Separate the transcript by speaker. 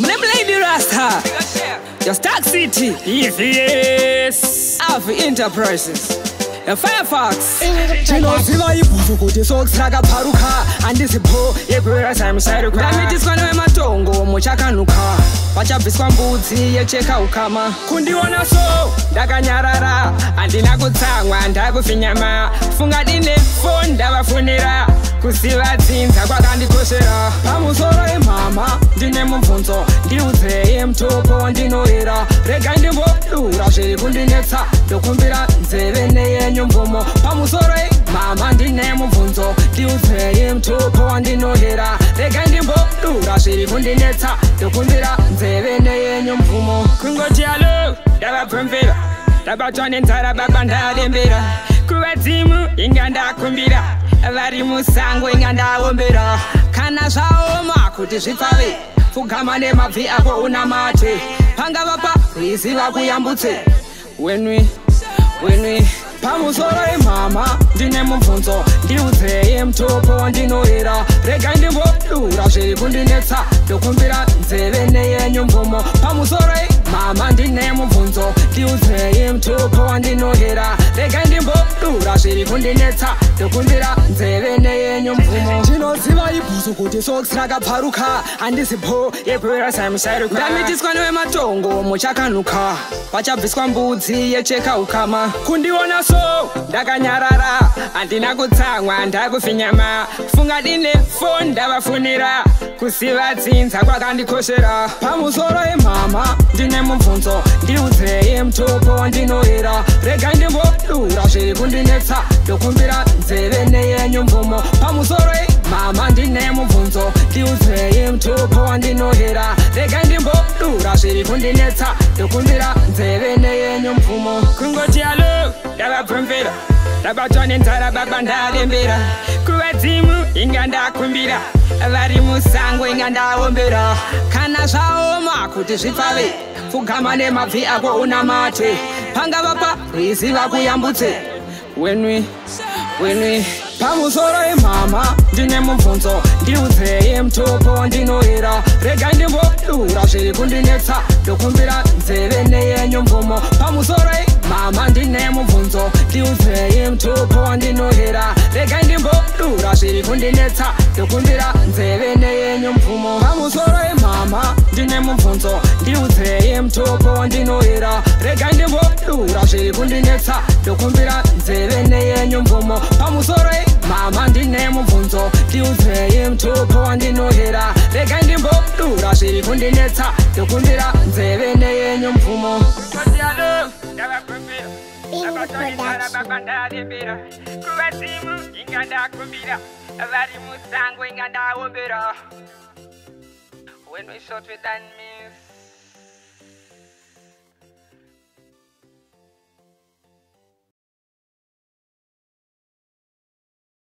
Speaker 1: name Lady Rasta. Your Stark City. BVS Enterprises. A Firefox.
Speaker 2: Chino ziva ibuzu kuti sokusaka paruka andisipo yekwera samisaruka
Speaker 1: ndamitiswa nevematongo muchakanuka pachabviswa mbudzi yecheka ukama kundiona so ndakanyarara handina kutsamwa ndakufinyama funga dine foni ndavafunira kusiva dzinza kwakandikoshera pamusoro emhama ndine mubvunzo ndiudzei mutopo ndinoira rega ndimbodura zviri kundinetsa ndokumbira nzeve neyenyu mvumo pamusoro emhama ndine mubvunzo ndiudzei mutopo wandinoira rega ndimbodura zviri kundinetsa ndokumbira nzeve neyenyu mvumo kungoti alo ndavapfumvira ndabatwa nenzara baba ndalembera kuvadzimu inga ndakumbira vari musango inga ndaombera kana zvaoma kuti zvipfave pfugama nemabvi ako unamate pangava parwizi vakuyambutse wenwi pamusoro emhama ndine mubvunzo ndiudzei mutopo wandinoira rega ndimbodura zviri kundinetsa ndokumbira nzeve neyenyu mvumo pamusoro emhama ndine mubvunzo ndiudzei mutopo wandinoira rega ndimbodura zviri kundinetsa ndokumbira nzeve neyenyu mvumo
Speaker 2: ndinoziva ibhuzu kuti sokusaka paruka andisipo yekwera samisaruka
Speaker 1: ndamitiswa nevematongo muchakanuka pachabviswa mbudzi yecheka ukama kundiona so ndakanyarara handina kutsamwa ndakufinyama funga dine foni ndavafunira kusiva dzinza kwakandikoshera pamusoro emhama ndine mubvunzo ndiudzei mutopo wandinoira rega ndimbodura zviri kundinetsa ndokumbira nzeve neyenyu mvumo pamusoro emhama ndine mubvunzo ndiudzei mutopo wandinoira rega ndimbodura zviri kundinetsa ndokumbira nzeve neyenyu mvumo kungoti alo ndavapfumvira ndabatwa nenzara baba ndalembera kuvadzimu inga ndakumbira vari musango inga ndaombera kana zvaoma kuti zvipfave pfugama nemabvi ako unamate pangava parwizi vakuyambutse wenwi pamusoro emhama ndine mubvunzo ndiudzei mutopo wandinoira rega ndimbodura zviri kundinetsa ndokumbira nzeve neyenyu mvumo pamusoro emhama ndine mubvunzo ndiudzei mutopo wandinoira rega ndimbodura zviri kundinetsa ndokumbira nzeve neyenyu mvumo pamusoro emhama ndine mubvunzo ndiudzei mutopo wandinoira rega ndimbodura zviri kundinetsa ndokumbira nzeve neyenyu mvumo pamusoro mama ndine mubvunzo ndiudzei mutopo wandinoira rega ndimbodura zviri kundinetsa ndokumbira nzeve neyenyu mvumo kuvadzimu inga ndakumbira vari musango inga ndaombera when we shot with me